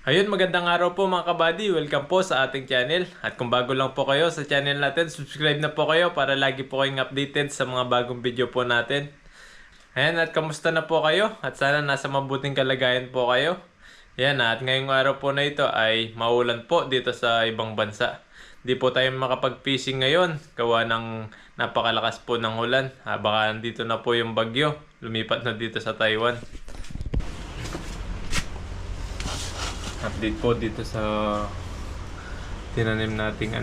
Ayun, magandang araw po mga kabady. Welcome po sa ating channel. At kung bago lang po kayo sa channel natin, subscribe na po kayo para lagi po kayong updated sa mga bagong video po natin. Ayan, at kamusta na po kayo? At sana nasa mabuting kalagayan po kayo. Ayan, at ngayong araw po na ito ay maulan po dito sa ibang bansa. Di po tayo makapag-fishing ngayon gawa ng napakalakas po ng ulan. Baka dito na po yung bagyo. Lumipat na dito sa Taiwan. Update po dito sa tinanim nating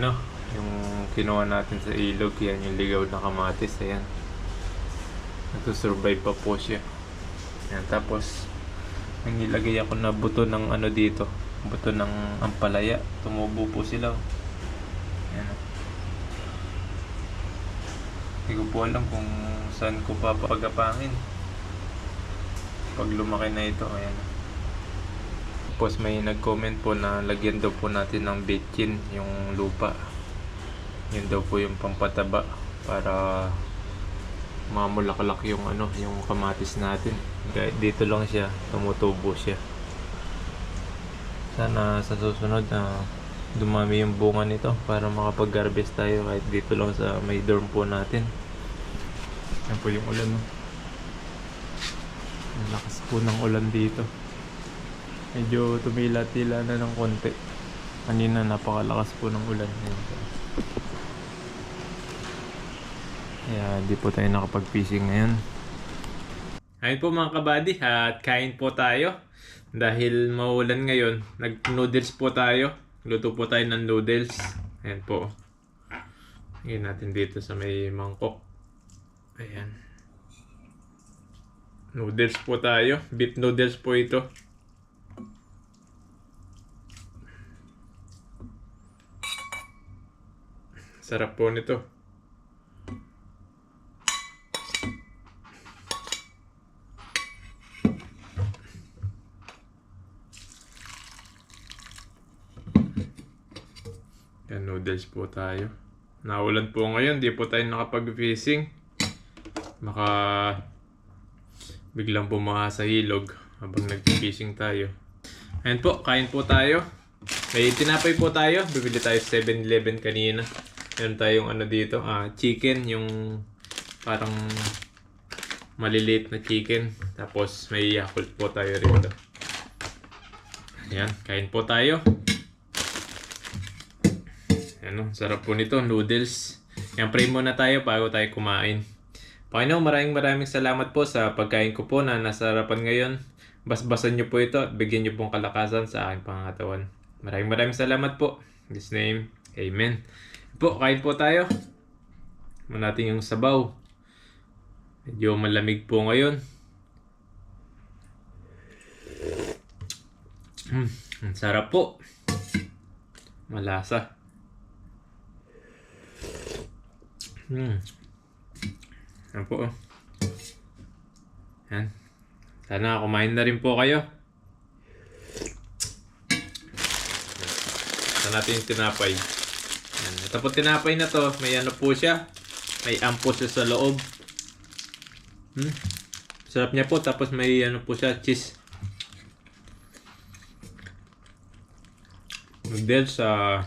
yung kinuha natin sa ilog. Yan yung ligaw na kamatis. Ayan, nagsusurvive pa po siya. Ayan, tapos may nilagay ako na buto ng dito, buto ng ampalaya. Tumubo po sila. Ayan. Hindi ko po alam kung saan ko papagapangin pag lumaki na ito. Ayan. Tapos may nag-comment po na lagyan daw po natin ng bitchin yung lupa. Yun daw po yung pampataba para mamulaklak yung yung kamatis natin. Dito lang siya, tumutubo siya. Sana sa susunod dumami yung bunga nito para makapag-harvest tayo kahit dito lang sa may dorm po natin. Yan po yung ulan, no? Ang lakas po ng ulan dito. Medyo tumila-tila na ng konti. Kanina napakalakas po ng ulan. Kaya di po tayo nakapag-fishing ngayon. Ayun po mga kabady, at kain po tayo. Dahil maulan ngayon, nag-noodles po tayo. Luto po tayo ng noodles. Ayan po. Ayan natin dito sa may mangkok. Ayan. Noodles po tayo. Beef noodles po ito. Sarap po nito. Yan, noodles po tayo. Naulan po ngayon, di po tayo nakapag-fishing. Baka biglang bumaha sa ilog habang nag-fishing tayo. Ayan po, kain po tayo. May tinapay po tayo. Bibili tayo sa 7-Eleven kanina. Meron tayong dito, chicken, yung parang maliliit na chicken. Tapos may Yakult po tayo rito. Ayan, kain po tayo. Ayan, sarap po nito, noodles. Ayan, pray muna tayo bago tayo kumain. Panginoon, maraming salamat po sa pagkain ko po na nasa harapan ngayon. Basbasan niyo po ito at bigyan niyo pong kalakasan sa aking pangatawan. Maraming salamat po. In His name, Amen. Po, kain po tayo. Muna natin yung sabaw. Medyo malamig po ngayon. Ang sarap po. Malasa. Yan po. Yan. Sana kumain na rin po kayo. Sana natin yung tinapay. Yan. Ito po tinapay na to. May po siya. May ampo siya sa loob. Sarap niya po. Tapos may po siya, cheese. Noodles sa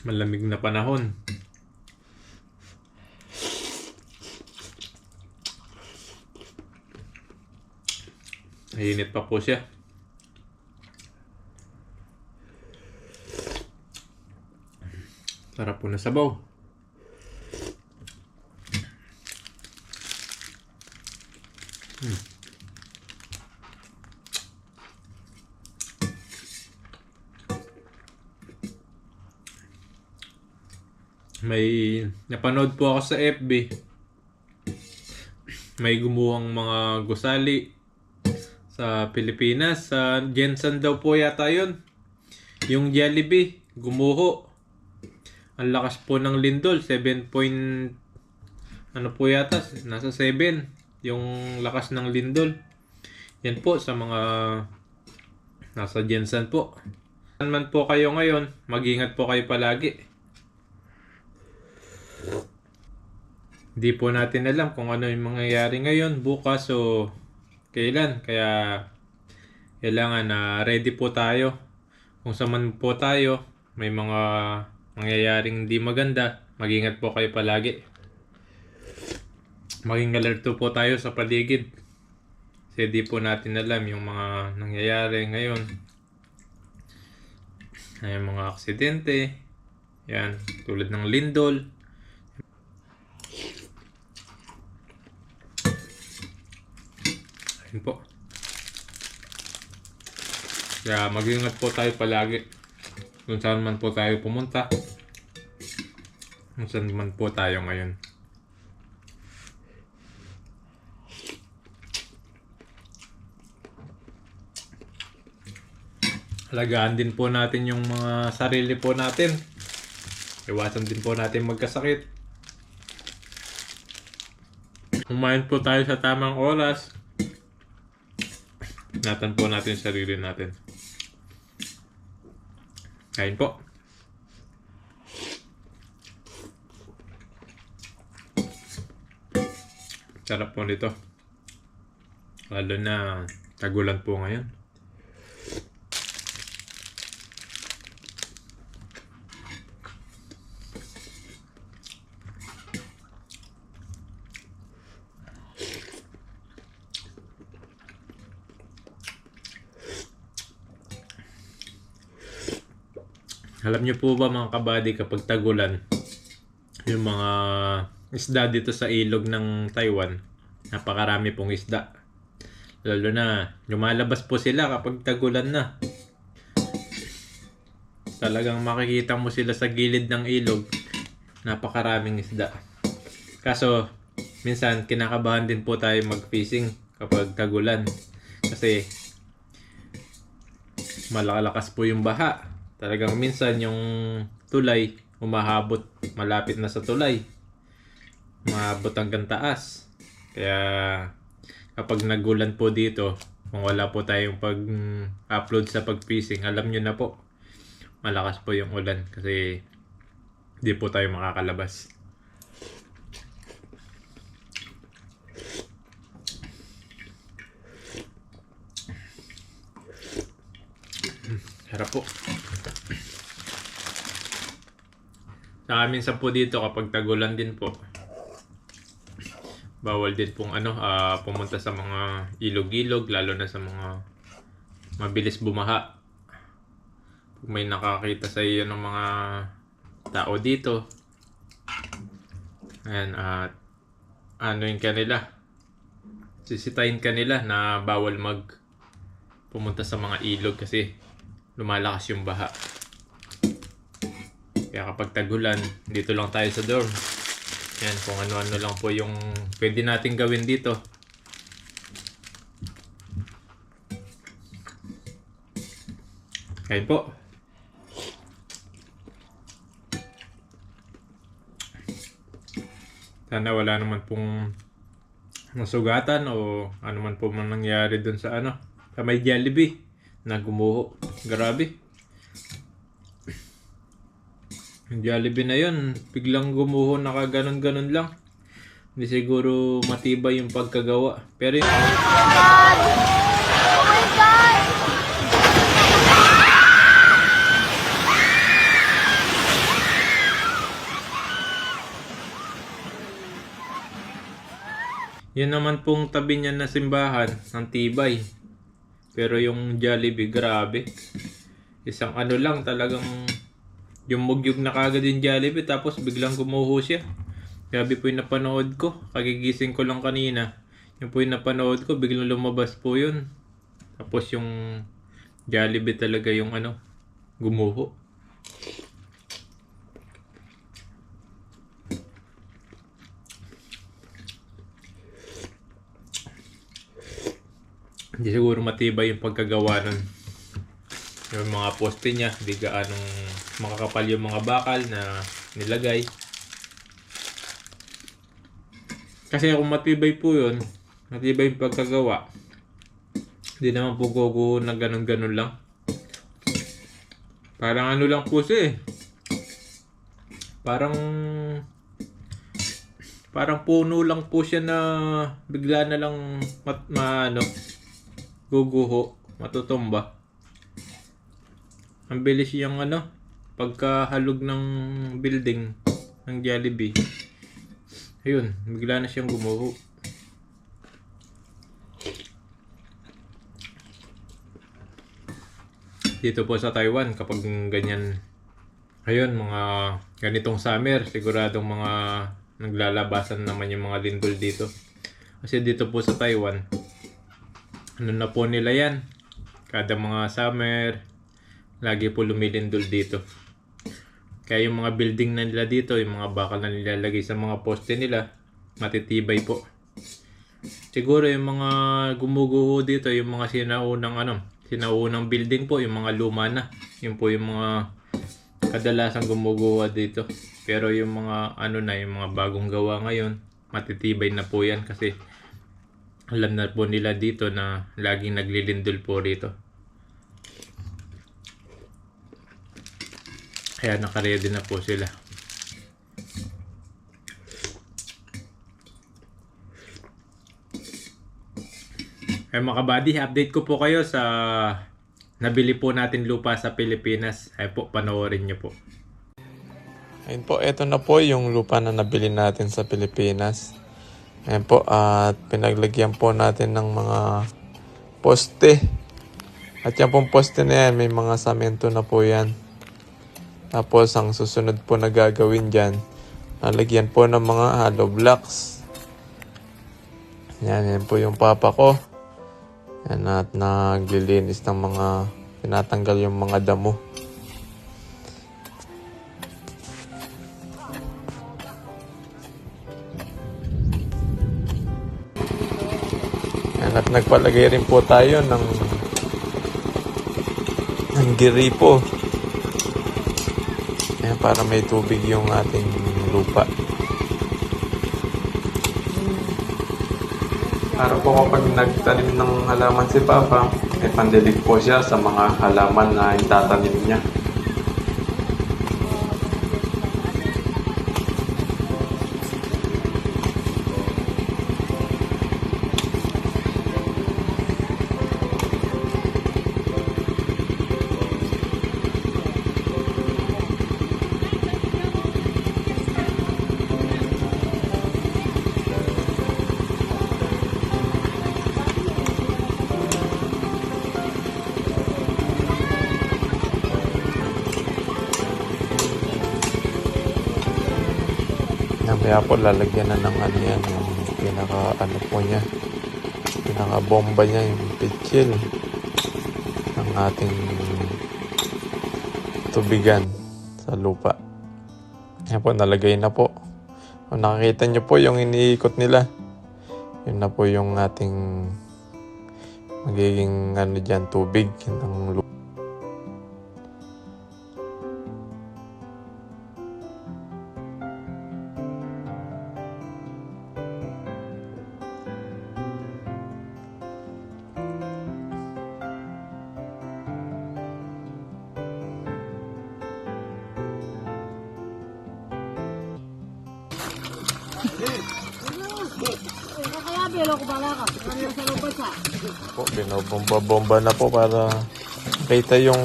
malamig na panahon. Mainit pa po siya. Sarap po na sabaw. May napanood po ako sa FB. May gumuhang mga gusali sa Pilipinas. Sa Jensen daw po yata yun. Yung Jollibee, gumuho. Ang lakas po ng lindol. 7 point po yata, nasa 7 yung lakas ng lindol. Yan po sa mga nasa Jensen po. Saan man po kayo ngayon, mag-ingat po kayo palagi. Hindi po natin alam kung ano yung mangyayari ngayon, bukas o kailan. Kaya kailangan na ready po tayo. Kung saan man po tayo, may mga mangyayaring di maganda, mag-ingat po kayo palagi. Maging alerto po tayo sa paligid. Kasi di po natin alam yung mga nangyayari ngayon. Ay, mga aksidente. Yan, tulad ng lindol. Ayun po. Kaya mag-ingat po tayo palagi. Kung saan man po tayo pumunta. Kung saan man po tayo ngayon. Alagaan din po natin yung mga sarili po natin. Iwasan din po natin magkasakit. Kumain po tayo sa tamang oras. Ingatan po natin yung sarili natin. Kain po. Sarap po nito. Lalo na tagulan po ngayon. Alam niyo po ba mga kabady, kapag tagulan, yung mga isda dito sa ilog ng Taiwan, napakarami pong isda. Lalo na lumalabas po sila kapag tagulan na. Talagang makikita mo sila sa gilid ng ilog. Napakaraming isda. Kaso minsan kinakabahan din po tayo mag-fishing kapag tagulan. Kasi malalakas po yung baha. Talagang minsan yung tulay umahabot, malapit na sa tulay. Umahabot hanggang taas. Kaya kapag nagulan po dito, kung wala po tayong pag-upload sa pag-fishing, alam nyo na po, malakas po yung ulan kasi di po tayo makakalabas. Harap po. Sa amin sa po dito kapag tagulan din po, bawal din pong pumunta sa mga ilog-ilog, lalo na sa mga mabilis bumaha. Kung may nakakita sa iyo ng mga tao dito, ayan, at yung kanila, sisitahin kanila na bawal pumunta sa mga ilog kasi lumalakas yung baha. Kaya kapag tagulan, dito lang tayo sa dorm. Yan, kung ano-ano lang po yung pwede natin gawin dito. Kain po. Sana wala naman pong nasugatan o ano man po man nangyari dun sa sa may Jollibee na gumuho. Grabe. Yung Jollibee na yun, biglang gumuho, nakaganon-ganon lang. Hindi siguro matibay yung pagkagawa. Pero yung... Yun naman pong tabi niya na simbahan, ang tibay. Pero yung Jollibee, grabe. Isang lang, talagang yung mugyog na kagad yung Jollibee, tapos biglang gumuho siya. Grabe po yung napanood ko. Kagigising ko lang kanina. Yung po yung napanood ko, biglang lumabas po yun. Tapos yung Jollibee talaga yung gumuho. Hindi siguro matibay yung pagkagawa nun. Yung mga poste niya, hindi gaanong makakapal yung mga bakal na nilagay. Kasi kung matibay po yun, matibay yung pagkagawa, hindi naman po guguho na ganun-ganun lang. Parang lang po siya eh. Parang puno lang po siya na bigla na lang guguho. matutumba. Ang bilis yung pagkahalog ng building ng Jollibee. Ayun, bigla na siyang gumuho. Dito po sa Taiwan, kapag ganyan, ayun, mga ganitong summer, siguradong mga naglalabasan naman yung mga lindol dito. Kasi dito po sa Taiwan, ano na po nila yan, kada mga summer, lagi po lumilindol dito. Kaya yung mga building na nila dito, yung mga bakal na nilalagay sa mga poste nila, matitibay po. Siguro yung mga gumuguho dito, yung mga sinaunang building po, yung mga luma na. Yun po yung mga kadalasang gumuguho dito. Pero yung mga yung mga bagong gawa ngayon, matitibay na po yan kasi alam na po nila dito na laging naglilindol po rito. Kaya nakaready na po sila. Ay mga kabady, update ko po kayo sa nabili po natin lupa sa Pilipinas. Ay po, panoorin nyo po. Ayun po, eto na po yung lupa na nabili natin sa Pilipinas. Ayun po, at pinaglagyan po natin ng mga poste. At yan pong poste na yan, may mga samento na po yan. Tapos ang susunod po na gagawin dyan, nalagyan po ng mga hollow blocks. Yan po yung papa ko. Yan, at naglilinis ng mga, tinatanggal yung mga damo. Yan, at nagpalagay rin po tayo ng giripo. Yan, para may tubig yung ating lupa. Para po kapag nagtanim ng halaman si Papa, may pandilig po siya sa mga halaman na itatanim niya. Kaya po lalagyan na ng yan, yung pinaka po niya, pinaka bomba niya, yung pitchil ng ating tubigan sa lupa. Yan po, nalagay na po. Kung nakikita nyo po yung iniikot nila, yun na po yung ating magiging dyan, tubig ng lupa. Po, binobomba-bomba na po para kita yung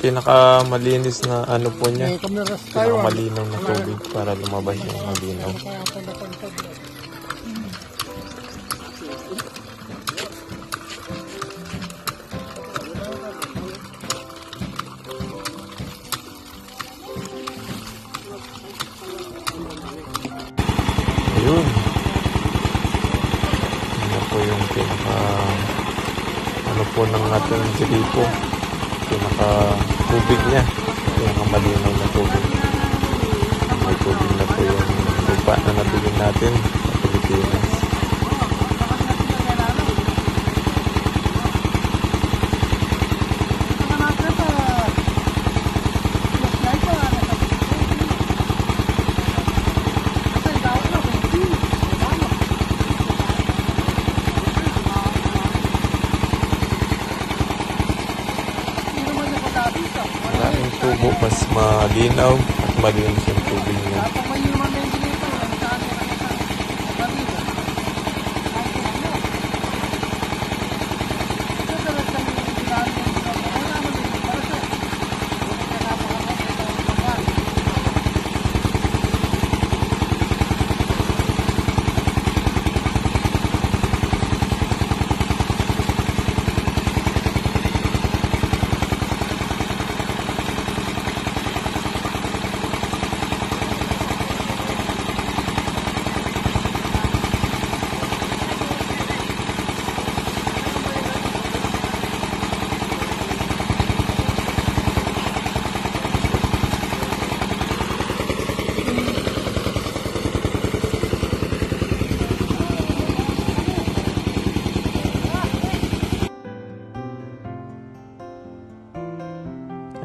pinakamalinis na po niya, pinakamalinaw na tubig para lumabas yung malinaw. Ayun. Ano po yung pinaka po ng ating gripo, pinaka tubig niya, pinaka malinaw na tubig. May tubig na po yung lupa na nabili natin sa Pilipinas. Tubo mas malinaw at malinis yung tubig niya.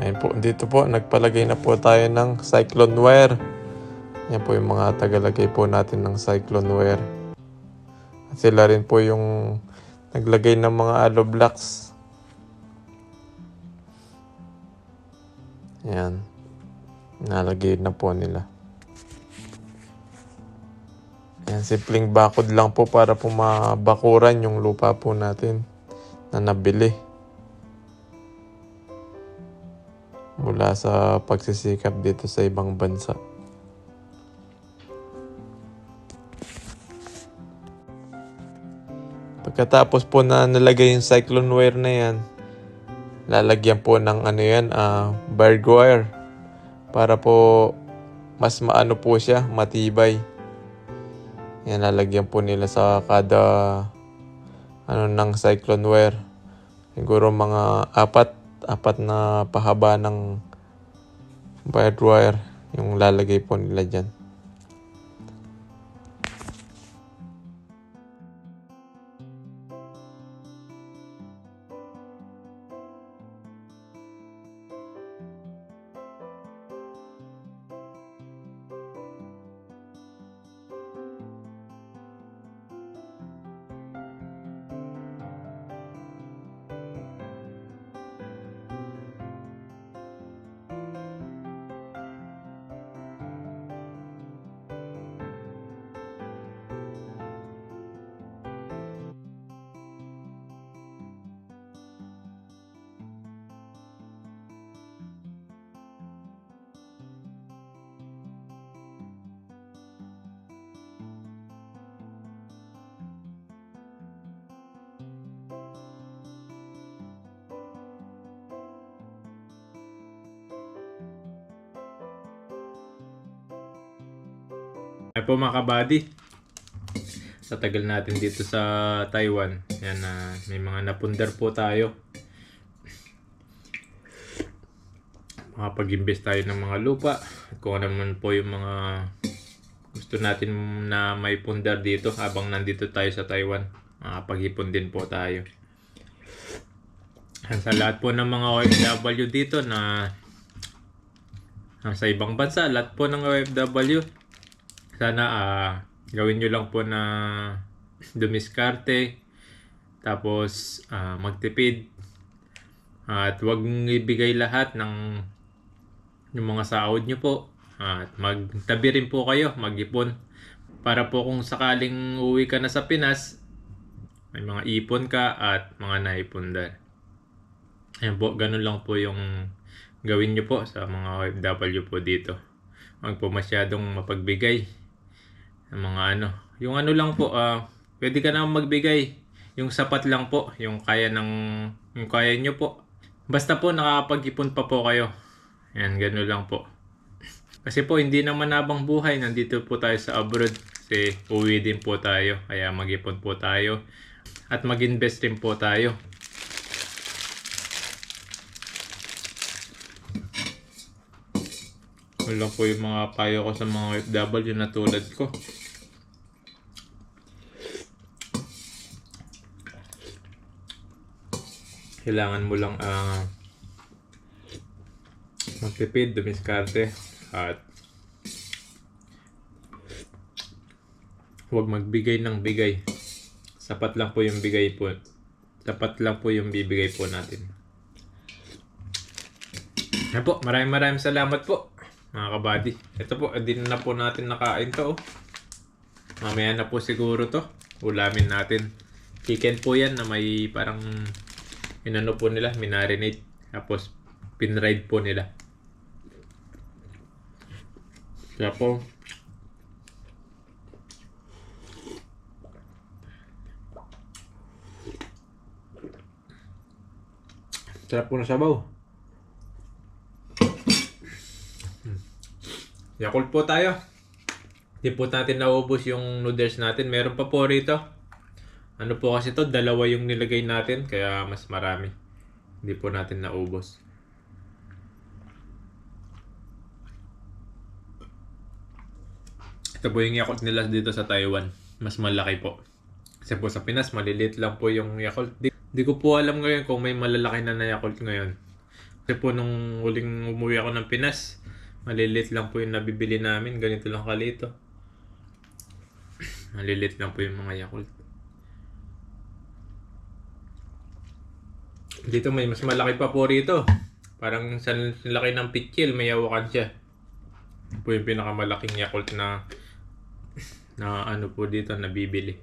Ayun po, dito po, nagpalagay na po tayo ng cyclone wire. Yan po yung mga tagalagay po natin ng cyclone wire. At sila rin po yung naglagay ng mga hollow blocks. Yan. Nalagay na po nila. Yan, simpleng bakod lang po para po mabakuran yung lupa po natin na nabili. Mula sa pagsisikap dito sa ibang bansa. Pagkatapos po na nalagay yung cyclone wire na yan, lalagyan po ng barbed wire para po mas maano po siya, matibay. Yan, lalagyan po nila sa kada ng cyclone wire. Siguro mga apat na pahaba ng barbed wire yung lalagay po nila dyan. Ay po mga kabady, sa tagal natin dito sa Taiwan, yan may mga napundar po tayo. Makapag-invest tayo ng mga lupa at kung ano naman po yung mga gusto natin na may pundar dito habang nandito tayo sa Taiwan. Makapag-ipon din po tayo. Sa lahat po ng mga OFW dito na sa ibang bansa, lahat po ng OFW, sana gawin nyo lang po na dumiskarte, tapos magtipid, at huwag ibigay lahat ng yung mga sahod nyo po, at magtabi rin po kayo, mag-ipon para po kung sakaling uwi ka na sa Pinas, may mga ipon ka at mga naipundar. Ayan po, ganun lang po yung gawin nyo po sa mga OFW po dito. Huwag po masyadong mapagbigay ng mga yung lang po, pwede ka na magbigay yung sapat lang po, yung kaya nyo po, basta po nakakapag-ipon pa po kayo. Yan, gano'n lang po, kasi po hindi naman habang buhay nandito po tayo sa abroad, kasi uwi din po tayo, kaya mag-ipon po tayo at mag-invest din po tayo. Yun lang po yung mga payo ko sa mga OFW na tulad ko. Kailangan mo lang magtipid, dumiskarte, at huwag magbigay ng bigay. Sapat lang po yung bigay po. Sapat lang po yung bibigay po natin. Yan po, maraming salamat po mga kabady. Ito po, din na po natin nakain to. Mamaya na po siguro to. Ulamin natin. Chicken po yan na may parang po nila, minarinate, tapos pinride po nila. Kaya po, sarap po na sabaw. Yakult po tayo. Di po natin naubos yung noodles natin. Meron pa po rito. Ano po kasi to, dalawa yung nilagay natin, kaya mas marami. Hindi po natin naubos. Ito po yung Yakult nila dito sa Taiwan. Mas malaki po. Kasi po sa Pinas, maliliit lang po yung Yakult. Di ko po alam ngayon kung may malalaki na Yakult ngayon. Kasi po nung huling umuwi ako ng Pinas, malilit lang po yung nabibili namin. Ganito lang kalito. Malilit lang po yung mga Yakult. Dito may mas malaki pa po rito. Parang sa laki ng pitchil, may hawakan siya. Ito po yung pinakamalaking Yakult na ano po dito nabibili.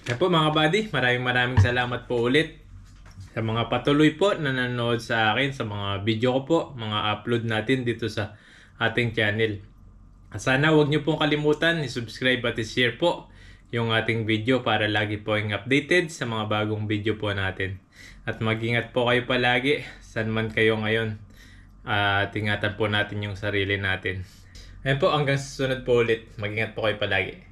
Kaya po mga buddy, maraming salamat po ulit sa mga patuloy po na nanonood sa akin, sa mga video ko po, mga upload natin dito sa ating channel. Sana huwag niyo pong kalimutan i-subscribe at i-share po yung ating video para lagi po yung updated sa mga bagong video po natin. At mag-ingat po kayo palagi saan man kayo ngayon. At ingatan po natin yung sarili natin. Ayan po, hanggang sa susunod po ulit. Mag-ingat po kayo palagi.